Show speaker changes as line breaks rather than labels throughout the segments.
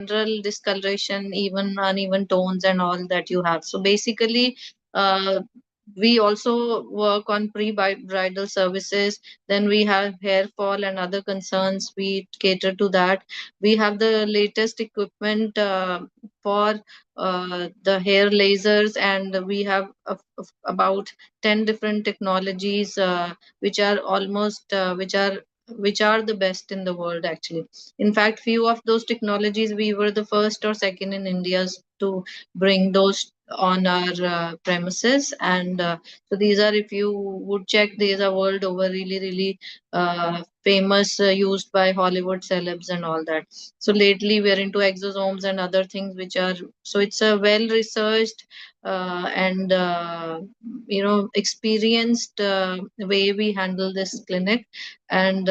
general discoloration, even uneven tones and all that you have. So basically, uh, we also work on pre-bridal services. Then we have hair fall and other concerns. We cater to that. We have the latest equipment for the hair lasers, and we have about 10 different technologies which are almost which are the best in the world actually. In fact, few of those technologies we were the first or second in India to bring those on our premises. And so these are, if you would check, these are world over really famous, used by Hollywood celebs and all that. So lately we are into exosomes and other things which are, so it's a well researched and experienced way we handle this clinic. And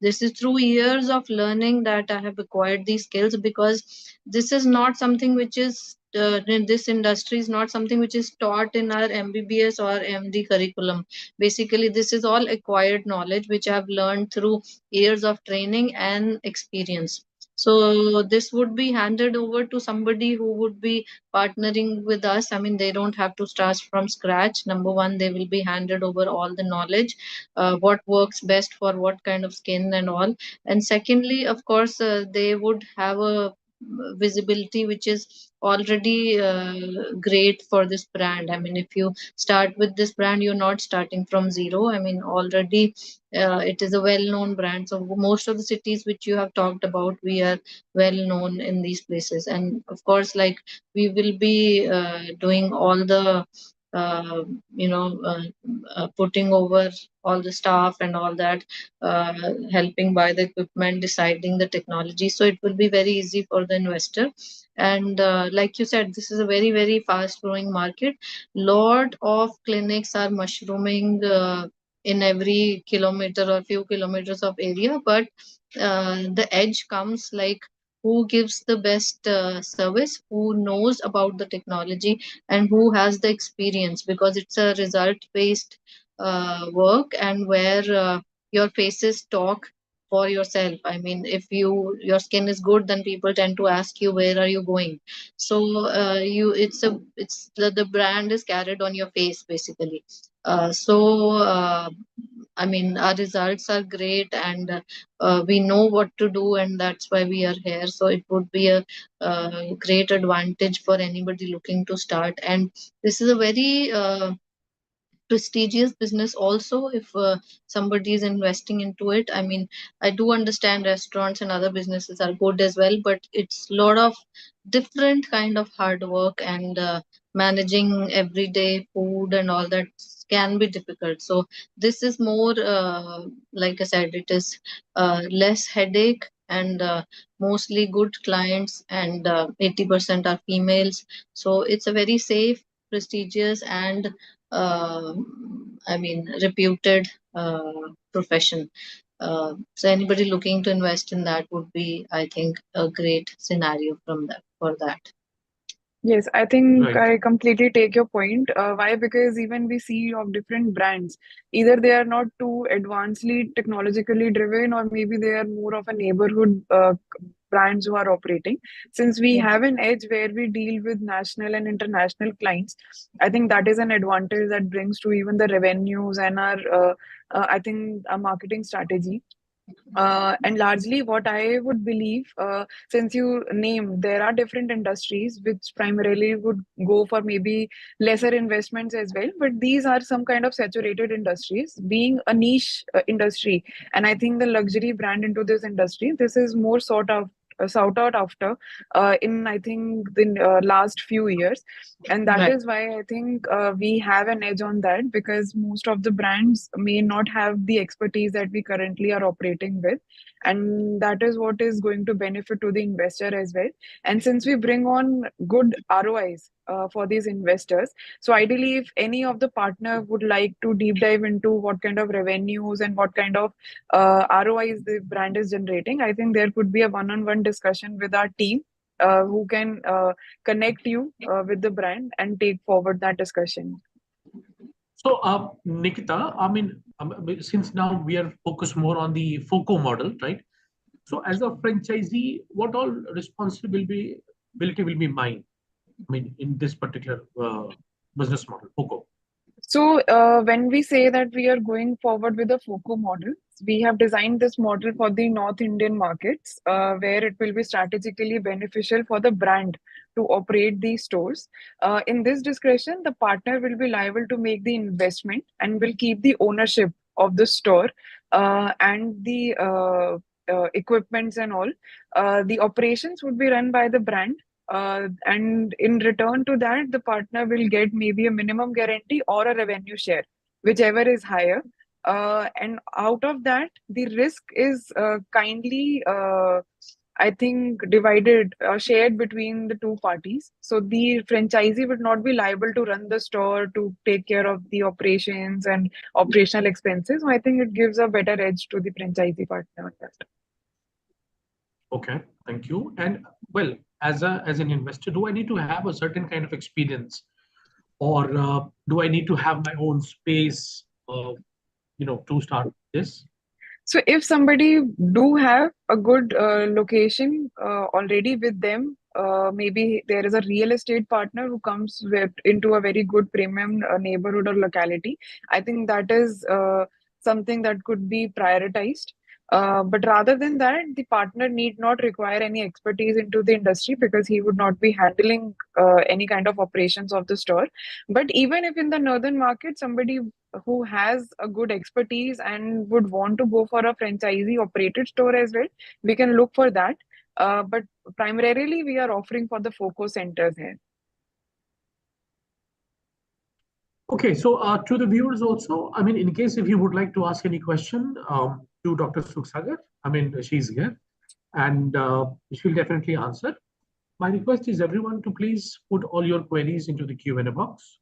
this is through years of learning that I have acquired these skills, because this is not something which is in this industry is not something which is taught in our MBBS or MD curriculum. Basically, this is all acquired knowledge which I have learned through years of training and experience. So this would be handed over to somebody who would be partnering with us. I mean, they don't have to start from scratch. Number one, they will be handed over all the knowledge, what works best for what kind of skin and all. And secondly, of course, they would have a visibility which is already great for this brand. I mean, if you start with this brand, you're not starting from zero. I mean, already it is a well known brand. So most of the cities which you have talked about, we are well known in these places. And of course, like, we will be doing all the uh, you know uh, putting over all the staff and all that, uh, helping buy the equipment, deciding the technology, so it will be very easy for the investor. And like you said, this is a very fast growing market. Lot of clinics are mushrooming in every kilometer or few kilometers of area, but the edge comes like who gives the best service, who knows about the technology, and who has the experience, because it's a result based work, and where your faces talk for yourself. I mean, if your skin is good, then people tend to ask you where are you going. So you it's the brand is carried on your face basically. So I mean, our results are great, and we know what to do, and that's why we are here. So it would be a great advantage for anybody looking to start. And this is a very prestigious business also, if somebody is investing into it. I mean, I do understand restaurants and other businesses are good as well, but it's a lot of different kind of hard work, and managing everyday food and all that can be difficult. So this is more like I said, it is less headache, and mostly good clients, and 80% are females. So it's a very safe, prestigious, and I mean, reputed profession. So anybody looking to invest in that would be, I think, a great scenario from that for that.
Yes, I think
Right.
I completely take your point. Why? Because even we see of different brands, either they are not too advancedly technologically driven, or maybe they are more of a neighborhood brands who are operating. Since we
Yeah.
have an edge where we deal with national and international clients, I think that is an advantage that brings to even the revenues and our, I think, our marketing strategy. And largely, what I would believe, since you name, there are different industries which primarily would go for maybe lesser investments as well. But these are some kind of saturated industries, being a niche industry. And I think the luxury brand into this industry, this is more sought out after in I think the last few years, and that
Right.
is why I think we have an edge on that, because most of the brands may not have the expertise that we currently are operating with, and that is what is going to benefit to the investor as well. And since we bring on good ROIs for these investors, so ideally if any of the partner would like to deep dive into what kind of revenues and what kind of ROIs the brand is generating, I think there could be a one-on-one discussion with our team who can connect you with the brand and take forward that discussion.
So, Nikita, I mean, since now we are focused more on the FOCO model, right? So as a franchisee, what all responsibility will be mine? I mean, in this particular business model, FOCO.
So, when we say that we are going forward with a FOCO model, we have designed this model for the North Indian markets, where it will be strategically beneficial for the brand to operate these stores. In this discretion, the partner will be liable to make the investment and will keep the ownership of the store and the equipments and all. The operations would be run by the brand, and in return to that, the partner will get maybe a minimum guarantee or a revenue share, whichever is higher. And out of that, the risk is kindly, I think, divided or shared between the two parties. So the franchisee would not be liable to run the store, to take care of the operations and operational expenses. So I think it gives a better edge to the franchisee partner on that.
Okay, thank you. And well, as an investor, do I need to have a certain kind of experience, or do I need to have my own space, to start this?
So if somebody do have a good location already with them, maybe there is a real estate partner who comes with into a very good premium neighborhood or locality. I think that is something that could be prioritized. But rather than that, the partner need not require any expertise into the industry because he would not be handling any kind of operations of the store. But even if in the northern market, somebody who has a good expertise and would want to go for a franchisee operated store as well, we can look for that. But primarily, we are offering for the FOCO centers here.
Okay, so to the viewers also, I mean, in case if you would like to ask any question to Dr. Sukhsagar, I mean, she's here and she'll definitely answer. My request is everyone to please put all your queries into the Q&A box,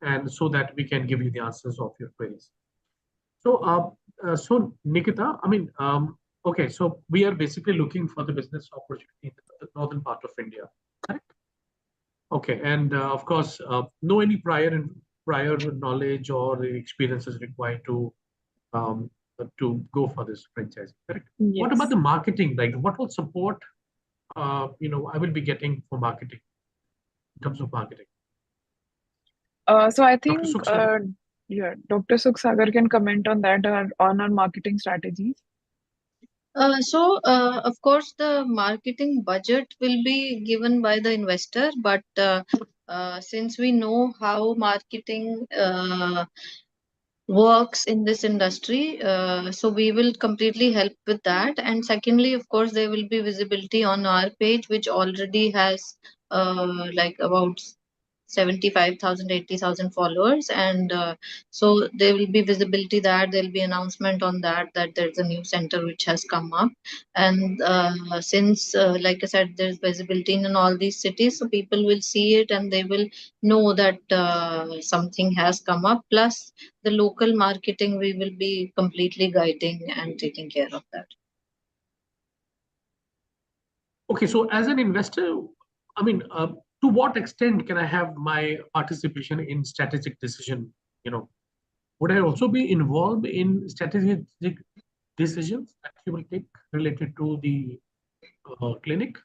and so that we can give you the answers of your queries. So Nikita, I mean, okay, so we are basically looking for the business opportunity in the northern part of India, correct? Okay, and of course, no any prior knowledge or experience is required to go for this franchise, correct? What about
Yes.
the marketing? Like, what will support I will be getting for marketing in terms of marketing?
So I
Dr.
think,
Sukhsagar.
yeah, Dr. Sukhsagar can comment on that on our marketing strategies.
Of course, the marketing budget will be given by the investor, but since we know how marketing works in this industry, so we will completely help with that. And secondly, of course, there will be visibility on our page, which already has like about 75,000, 80,000 followers, and so there will be visibility that there'll be announcement on that there's a new center which has come up. And since like I said, there's visibility in all these cities, so people will see it and they will know that something has come up. Plus the local marketing, we will be completely guiding and taking care of that.
Okay, so as an investor, I mean, to what extent can I have my participation in strategic decision? You know, would I also be involved in strategic decisions that you will take related to the clinic,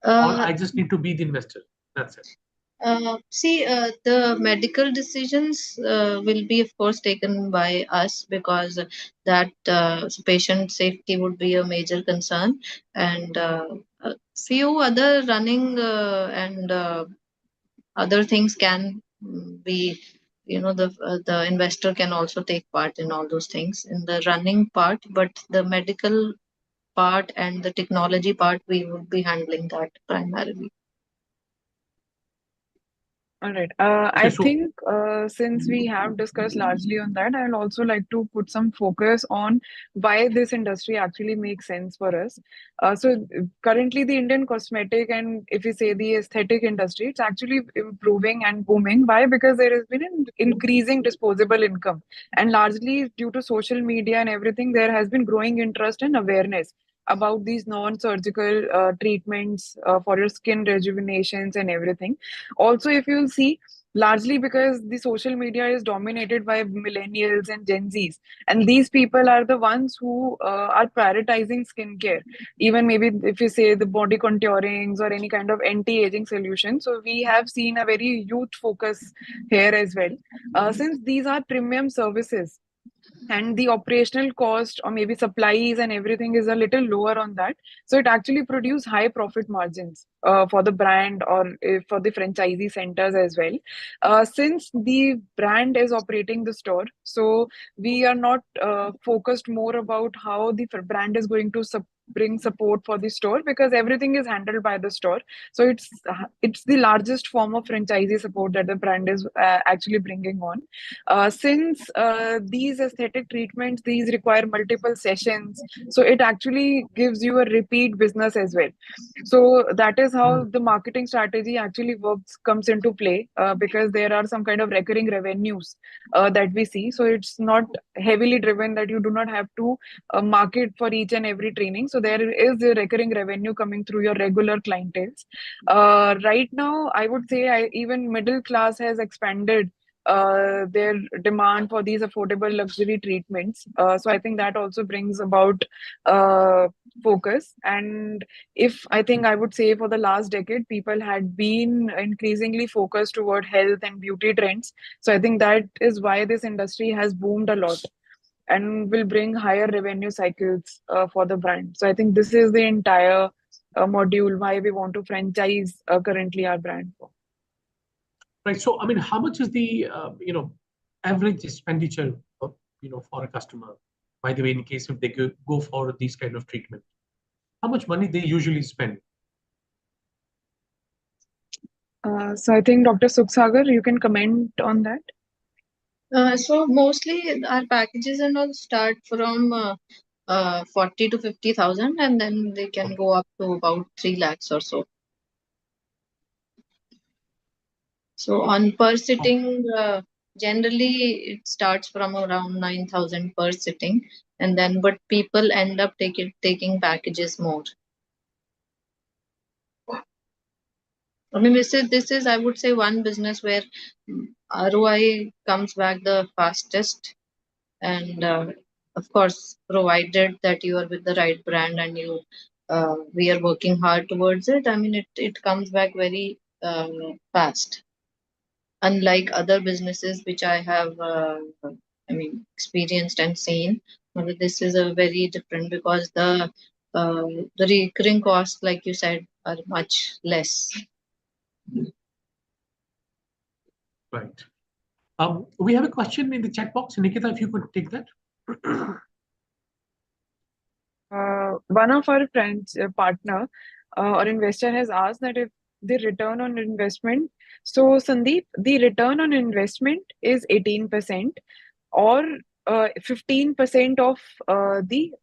or
uh,
I just need to be the investor? That's it.
The medical decisions will be, of course, taken by us because that patient safety would be a major concern, and a few other running and other things can be, the investor can also take part in all those things in the running part, but the medical part and the technology part, we would be handling that primarily.
All right.
Okay,
I
so
think since we have discussed largely on that, I'll also like to put some focus on why this industry actually makes sense for us. Currently, the Indian cosmetic and if we say the aesthetic industry, it's actually improving and booming. Why? Because there has been an increasing disposable income, and largely due to social media and everything, there has been growing interest and awareness about these non-surgical treatments for your skin rejuvenations and everything. Also, if you'll see, largely because the social media is dominated by millennials and Gen Zs, and these people are the ones who are prioritizing skincare. Even maybe if you say the body contourings or any kind of anti-aging solution, so we have seen a very youth focus here as well. Since these are premium services, and the operational cost or maybe supplies and everything is a little lower on that, so it actually produce high profit margins for the brand or for the franchisee centers as well. Since the brand is operating the store, so we are not focused more about how the brand is going to bring support for the store, because everything is handled by the store. So it's the largest form of franchisee support that the brand is actually bringing on. Since these aesthetic treatments, these require multiple sessions, so it actually gives you a repeat business as well. So that is how the marketing strategy actually works, comes into play, because there are some kind of recurring revenues that we see. So it's not heavily driven that you do not have to market for each and every training. So there is a recurring revenue coming through your regular clientele. Right now, I would say even middle class has expanded their demand for these affordable luxury treatments. So I think that also brings about focus. And if I think I would say for the last decade, people had been increasingly focused toward health and beauty trends. So I think that is why this industry has boomed a lot and will bring higher revenue cycles for the brand. So I think this is the entire module why we want to franchise currently our brand.
Right. So, I mean, how much is the average expenditure for a customer? By the way, in case if they go for these kind of treatment, how much money they usually spend?
So I think Dr. Sukhsagar, you can comment on that.
So mostly our packages and all start from 40 to 50,000, and then they can go up to about 3 lakhs or so. So on per sitting, generally it starts from around 9,000 per sitting, and then but people end up taking packages more. I mean, this is I would say one business where ROI comes back the fastest, and of course, provided that you are with the right brand and we are working hard towards it. I mean, it comes back very fast, unlike other businesses which I have, I mean, experienced and seen. This is a very different because uh, the recurring costs, like you said, are much less.
Right. We have a question in the chat box. Nikita, if you could take that.
One of our friends, partner or investor has asked that if the return on investment. So Sandeep, the return on investment is 18% or 15% of the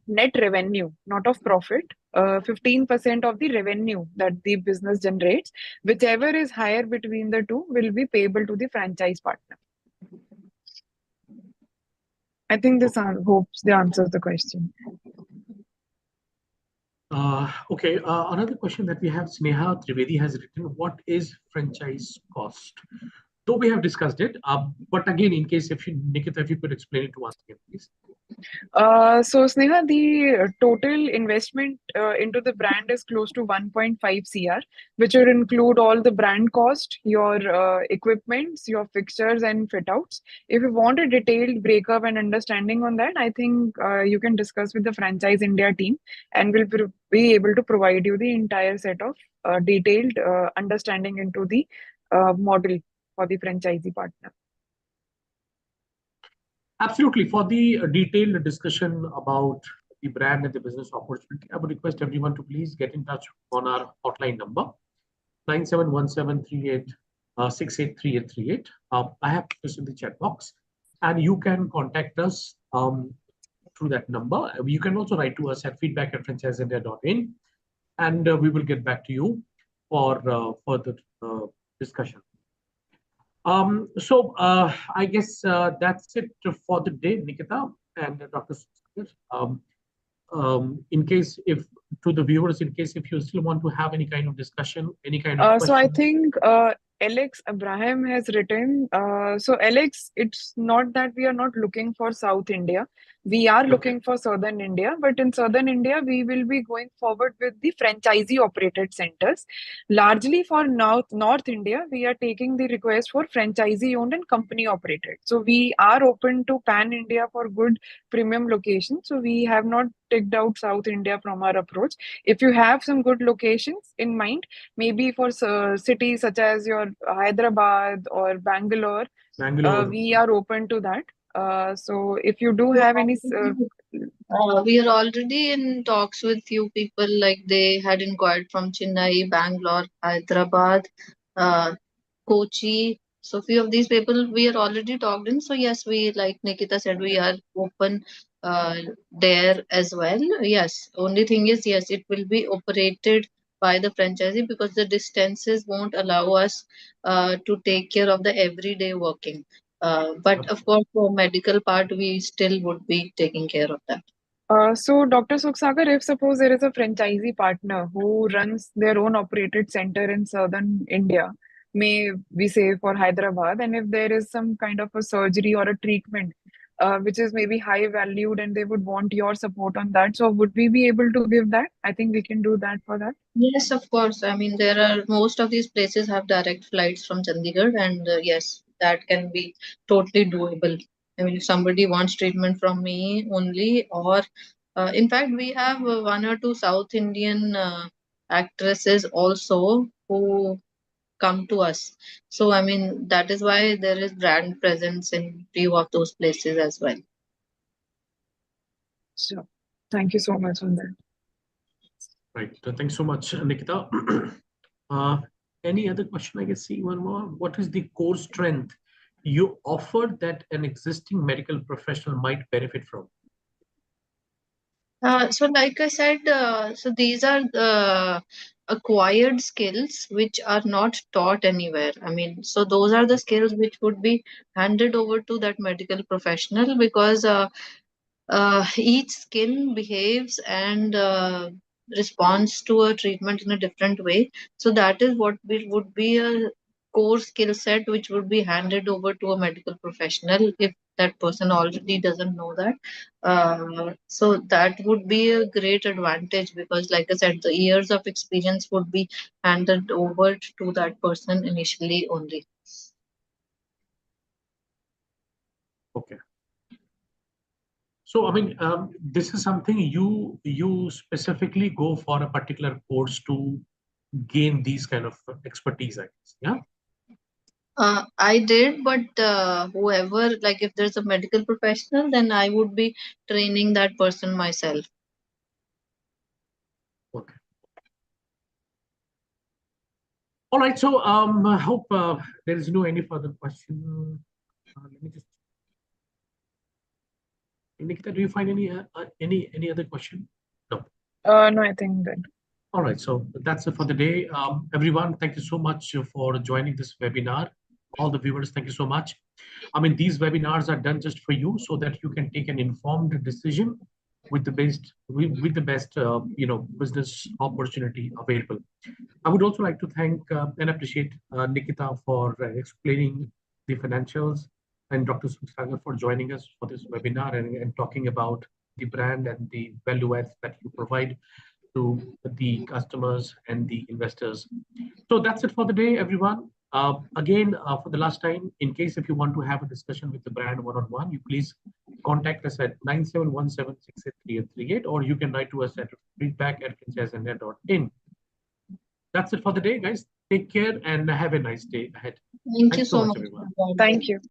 net revenue, not of profit. 15% of the revenue that the business generates, whichever is higher between the two, will be payable to the franchise partner. I think this hopes they answers the question.
Okay, another question that we have, Sneha Trivedi has written, what is franchise cost? Though we have discussed it, but again, in case if you, Nikita, if you could explain it to us again, please.
So Sneha, the total investment into the brand is close to 1.5 CR, which would include all the brand cost, your equipments, your fixtures and fit outs. If you want a detailed breakup and understanding on that, I think you can discuss with the Franchise India team, and we'll be able to provide you the entire set of detailed understanding into the model for the franchisee partner.
Absolutely. For the detailed discussion about the brand and the business opportunity, I would request everyone to please get in touch on our hotline number, 971738 I have this in the chat box, and you can contact us through that number. You can also write to us at feedback@franchiseindia.in, and we will get back to you for further discussion. I guess that's it for the day, Nikita and Dr. Sukhsagar. in case if to the viewers, in case if you still want to have any kind of discussion, any kind of
So I
question.
think Alex Abraham has written. So Alex, it's not that we are not looking for South India. We are
Okay.
looking for Southern India, but in Southern India, we will be going forward with the franchisee operated centers. Largely for North India, we are taking the request for franchisee owned and company operated. So we are open to pan India for good premium locations. So we have not ticked out South India from our approach. If you have some good locations in mind, maybe for cities such as your Hyderabad or Bangalore,
Bangalore.
we are open to that. So if you do have any
We are already in talks with few people, like they had inquired from Chennai, Bangalore, Hyderabad, uh, Kochi. So few of these people we are already talked in. So yes, we, like Nikita said, we are open uh, there as well. Yes, only thing is, yes, it will be operated by the franchisee because the distances won't allow us to take care of the everyday working. But of course, for medical part, we still would be taking care of that.
So, Dr. Sukhsagar, if suppose there is a franchisee partner who runs their own operated center in southern India, may we say for Hyderabad, and if there is some kind of a surgery or a treatment which is maybe high valued and they would want your support on that, so would we be able to give that? I think we can do that for that.
Yes, of course. I mean, there are most of these places have direct flights from Chandigarh, and yes, that can be totally doable. I mean, if somebody wants treatment from me only, or in fact, we have one or two South Indian actresses also who come to us. So, I mean, that is why there is brand presence in few of those places as well.
So, thank you so much on that.
Right. Thanks so much, Nikita. uh, any other question? I can see one more. What is the core strength you offer that an existing medical professional might benefit from?
So, like I said, so these are the acquired skills which are not taught anywhere. I mean, so those are the skills which would be handed over to that medical professional because each skin behaves and responds to a treatment in a different way. So that is what would be a core skill set which would be handed over to a medical professional if that person already doesn't know that. So that would be a great advantage because, like I said, the years of experience would be handed over to that person initially only.
Okay. So, I mean, this is something you specifically go for a particular course to gain these kind of expertise, I guess. Yeah.
I did, but whoever, like if there's a medical professional, then I would be training that person myself.
Okay. All right. So, I hope there is no any further question. Let me just. Nikita, do you find any other question? No.
No, I think that.
All right, so that's it for the day. Everyone, thank you so much for joining this webinar. All the viewers, thank you so much. I mean, these webinars are done just for you so that you can take an informed decision with the best business opportunity available. I would also like to thank and appreciate Nikita for explaining the financials, and Dr. Sukhsagar for joining us for this webinar and talking about the brand and the value adds that you provide to the customers and the investors. So that's it for the day, everyone. Again, for the last time, in case if you want to have a discussion with the brand one-on-one, you please contact us at 9717683838, or you can write to us at feedback@franchiseandnet.in. That's it for the day, guys. Take care and have a nice day ahead.
Thank you
Thanks so
so
much,
much
everyone.
for joining.
Thank you.